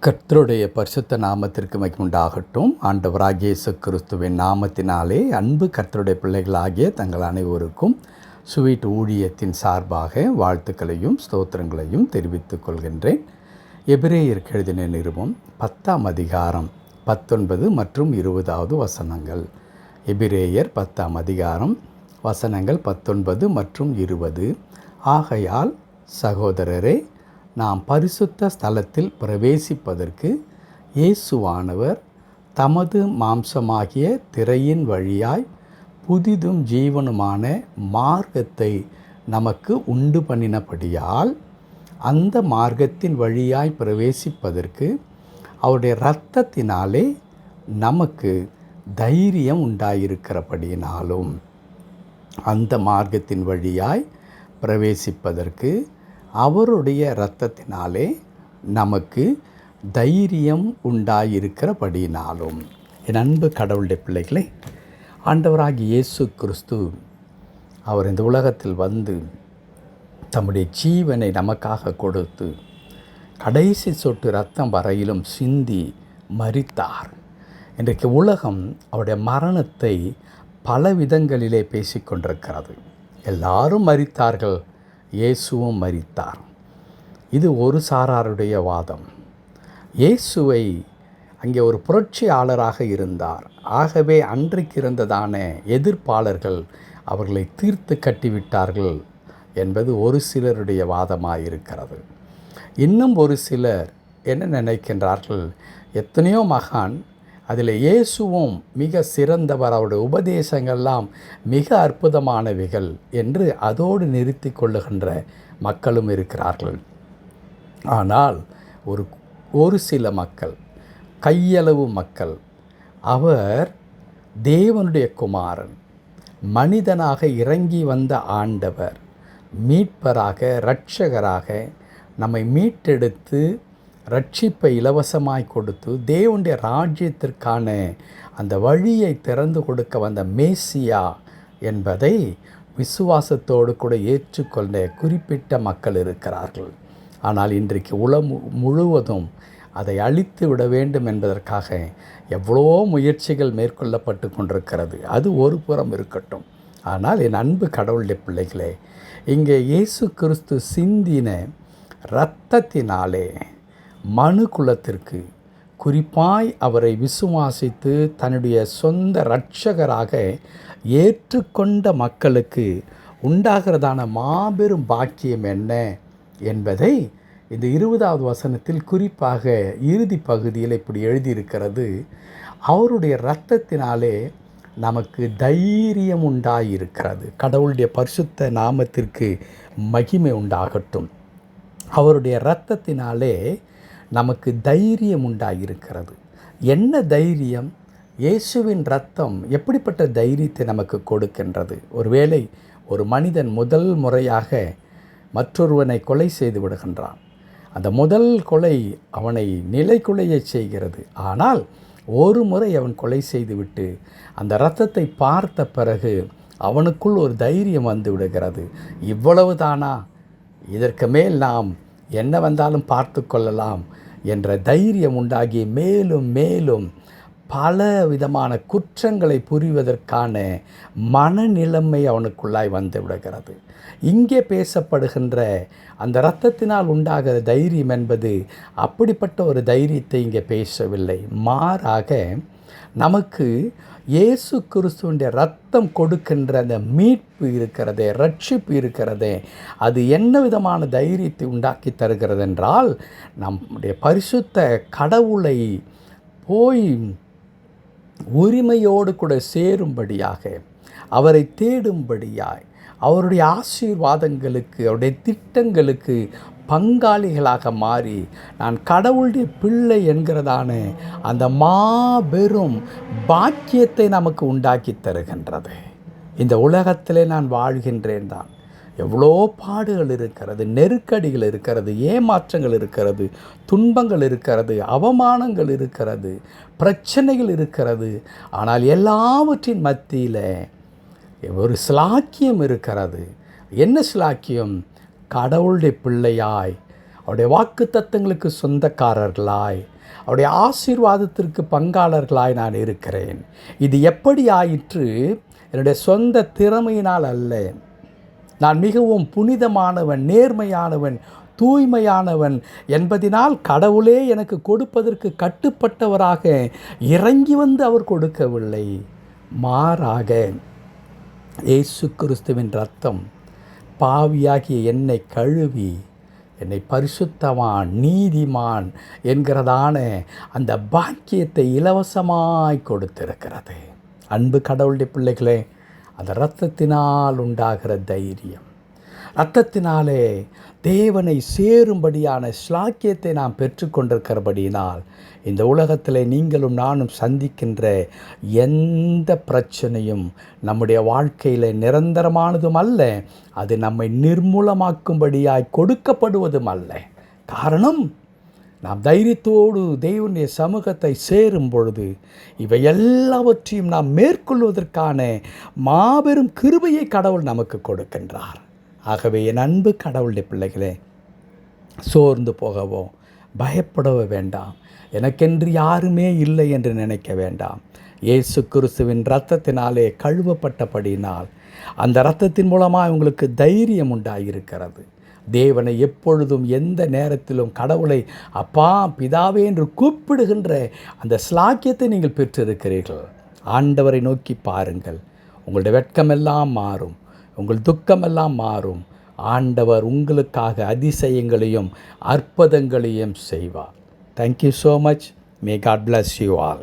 கர்த்தருடைய பரிசுத்த நாமத்திற்கு மகிமுண்டாகட்டும். ஆண்டவராகிய இயேசு கிறிஸ்துவின் நாமத்தினாலே அன்பு கர்த்தருடைய பிள்ளைகளாகிய தங்கள் அனைவருக்கும் ஸ்வீட் ஊழியத்தின் சார்பாக வாழ்த்துக்களையும் ஸ்தோத்திரங்களையும் தெரிவித்துக் கொள்கின்றேன். எபிரேயருக்கு எழுதின நிருபம் 10ஆம் அதிகாரம் 19 மற்றும் 20வது வசனங்கள். எபிரேயர் 10ஆம் அதிகாரம் வசனங்கள் 19 மற்றும் 20. ஆகையால் சகோதரரே, நாம் பரிசுத்த ஸ்தலத்தில் பிரவேசிப்பதற்கு இயேசுவானவர் தமது மாம்சமாகிய திரையின் வழியாய் புதிதும் ஜீவனுமான மார்க்கத்தை நமக்கு உண்டு பண்ணினபடியால், அந்த மார்க்கத்தின் வழியாய் பிரவேசிப்பதற்கு அவருடைய இரத்தத்தினாலே நமக்கு தைரியம் உண்டாயிருக்கிறபடியினாலும், அந்த மார்க்கத்தின் வழியாய் பிரவேசிப்பதற்கு அவருடைய இரத்தத்தினாலே நமக்கு தைரியம் உண்டாயிருக்கிறபடினாலும். என் அன்பு கடவுளுடைய பிள்ளைகளே, ஆண்டவராகிய இயேசு கிறிஸ்து அவர் இந்த உலகத்தில் வந்து தம்முடைய ஜீவனை நமக்காக கொடுத்து கடைசி சொட்டு இரத்தம் வரையிலும் சிந்தி மரித்தார். இன்றைக்கு உலகம் அவருடைய மரணத்தை பல விதங்களிலே பேசிக்கொண்டிருக்கிறது. எல்லாரும் மரித்தார்கள், இயேசுவும் மரித்தார். இது ஒரு சாராருடைய வாதம். இயேசுவை அங்கே ஒரு புரட்சியாளராக இருந்தார், ஆகவே அன்றைக்கு இருந்ததான எதிர்ப்பாளர்கள் அவர்களை தீர்த்து கட்டிவிட்டார்கள் என்பது ஒரு சிலருடைய வாதமாயிருக்கிறது. இன்னும் ஒரு சிலர் என்ன நினைக்கின்றார்கள், எத்தனையோ மகான், அதில் இயேசுவும் மிக சிறந்தவர், அவருடைய உபதேசங்கள்லாம் மிக அற்புதமானவைகள் என்று அதோடு நிறுத்தி கொள்ளுகின்ற மக்களும் இருக்கிறார்கள். ஆனால் ஒரு சில மக்கள், கையளவு மக்கள், அவர் தேவனுடைய குமாரன், மனிதனாக இறங்கி வந்த ஆண்டவர், மீட்பராக, இரட்சகராக நம்மை மீட்டெடுத்து ரட்சிப்பை இலவசமாய் கொடுத்து தேவனுடைய ராஜ்யத்திற்கான அந்த வழியை திறந்து கொடுக்க வந்த மேசியா என்பதை விசுவாசத்தோடு கூட ஏற்றுக்கொண்ட குறிப்பிட்ட மக்கள் இருக்கிறார்கள். ஆனால் இன்றைக்கு உலகம் முழுவதும் அதை அழித்து விட வேண்டும் என்பதற்காக எவ்வளோ முயற்சிகள் மேற்கொள்ளப்பட்டு கொண்டிருக்கிறது. அது ஒரு புறம் இருக்கட்டும். ஆனால் என் அன்பு கடவுளுடைய பிள்ளைகளே, இங்கே இயேசு கிறிஸ்து சிந்தின இரத்தத்தினாலே மனு குலத்திற்கு, குறிப்பாய் அவரை விசுவாசித்து தன்னுடைய சொந்த இரட்சகராக ஏற்றுக்கொண்ட மக்களுக்கு உண்டாகிறதான மாபெரும் பாக்கியம் என்ன என்பதை இந்த 20வது வசனத்தில் குறிப்பாக இறுதி பகுதியில் இப்படி எழுதியிருக்கிறது. அவருடைய இரத்தத்தினாலே நமக்கு தைரியம் உண்டாயிருக்கிறது. கடவுளுடைய பரிசுத்த நாமத்திற்கு மகிமை உண்டாகட்டும். அவருடைய இரத்தத்தினாலே நமக்கு தைரியம் உண்டாயிருக்கிறது. என்ன தைரியம்? இயேசுவின் இரத்தம் எப்படிப்பட்ட தைரியத்தை நமக்கு கொடுக்கின்றது? ஒருவேளை ஒரு மனிதன் முதல் முறையாக மற்றொருவனை கொலை செய்து விடுகின்றான். அந்த முதல் கொலை அவனை நிலைகுலைய செய்கிறது. ஆனால் ஒரு முறை அவன் கொலை செய்துவிட்டு அந்த இரத்தத்தை பார்த்த பிறகு அவனுக்குள் ஒரு தைரியம் வந்து விடுகிறது. இவ்வளவு தானா, இதற்கு மேல் நாம் என்ன வந்தாலும் பார்த்து கொள்ளலாம் என்ற தைரியம் உண்டாகி மேலும் மேலும் பல விதமான குற்றங்களை புரிவதற்கான மனநிலைமை அவனுக்குள்ளாய் வந்து விடுகிறது. இங்கே பேசப்படுகின்ற அந்த இரத்தத்தினால் உண்டாகிற தைரியம் என்பது அப்படிப்பட்ட ஒரு தைரியத்தை இங்கே பேசவில்லை. மாறாக நமக்கு இயேசு கிறிஸ்துவினுடைய இரத்தம் கொடுக்கின்ற அந்த மீட்பு இருக்கிறதே, ரட்சிப்பு இருக்கிறதே, அது என்ன விதமான தைரியத்தை உண்டாக்கி தருகிறது என்றால், நம்முடைய பரிசுத்த கடவுளை போய் உரிமையோடு கூட சேரும்படியாக, அவரை தேடும்படியாய், அவருடைய ஆசீர்வாதங்களுக்கு, அவருடைய திட்டங்களுக்கு பங்காளிகளாக மாறி நான் கடவுளுடைய பிள்ளை என்கிறதான அந்த மாபெரும் பாக்கியத்தை நமக்கு உண்டாக்கி தருகின்றது. இந்த உலகத்திலே நான் வாழ்கின்றேன் தான், எவ்வளோ பாடுகள் இருக்கிறது, நெருக்கடிகள் இருக்கிறது, ஏமாற்றங்கள் இருக்கிறது, துன்பங்கள் இருக்கிறது, அவமானங்கள் இருக்கிறது, பிரச்சனைகள் இருக்கிறது. ஆனால் எல்லாவற்றின் மத்தியில் ஒரு ஸ்லாக்கியம் இருக்கிறது. என்ன ஸ்லாக்கியம்? கடவுளுடைய பிள்ளையாய், அவருடைய வாக்கு தத்தங்களுக்கு சொந்தக்காரர்களாய், அவருடைய ஆசீர்வாதத்திற்கு பங்காளர்களாய் நான் இருக்கிறேன். இது எப்படி ஆயிற்று? என்னுடைய சொந்த திறமையினால் அல்ல. நான் மிகவும் புனிதமானவன், நேர்மையானவன், தூய்மையானவன் என்பதினால் கடவுளே எனக்கு கொடுப்பதற்கு கட்டுப்பட்டவராக இறங்கி வந்து அவர் கொடுக்கவில்லை. மாறாக இயேசு கிறிஸ்துவின் இரத்தம் பாவியாகிய என்னை கழுவி என்னை பரிசுத்தவான், நீதிமான் என்கிறதான அந்த பாக்கியத்தை இலவசமாய் கொடுத்திருக்கிறது. அன்பு கடவுளுடைய பிள்ளைகளே, அந்த இரத்தத்தினால் உண்டாகிற தைரியம், இரத்தத்தினாலே தேவனை சேரும்படியான ஸ்லாக்கியத்தை நாம் பெற்றுக்கொண்டிருக்கிறபடியினால் இந்த உலகத்தில் நீங்களும் நானும் சந்திக்கின்ற எந்த பிரச்சனையும் நம்முடைய வாழ்க்கையில் நிரந்தரமானதும் அல்ல, அது நம்மை நிர்மூலமாக்கும்படியாய் கொடுக்கப்படுவதும் அல்ல. காரணம், நாம் தைரியத்தோடு தேவனுடைய சமூகத்தை சேரும் பொழுது இவை எல்லாவற்றையும் நாம் மேற்கொள்வதற்கான மாபெரும் கிருபையை கடவுள் நமக்கு கொடுக்கின்றார். ஆகவே என் அன்பு கடவுளுடைய பிள்ளைகளே, சோர்ந்து போகவோ பயப்படவோ வேண்டாம். எனக்கென்று யாருமே இல்லை என்று நினைக்க வேண்டாம். இயேசு கிறிஸ்துவின் இரத்தத்தினாலே கழுவப்பட்டபடியினால் அந்த இரத்தத்தின் மூலமாக உங்களுக்கு தைரியம் உண்டாகியிருக்கிறது. தேவனை எப்பொழுதும் எந்த நேரத்திலும் கடவுளை அப்பா, பிதாவே என்று கூப்பிடுகின்ற அந்த ஸ்லாக்கியத்தை நீங்கள் பெற்றிருக்கிறீர்கள். ஆண்டவரை நோக்கி பாருங்கள், உங்களுடைய வெட்கமெல்லாம் மாறும், உங்கள் துக்கமெல்லாம் மாறும். ஆண்டவர் உங்களுக்காக அதிசயங்களையும் அற்புதங்களையும் செய்வார். Thank you so much. May God bless you all.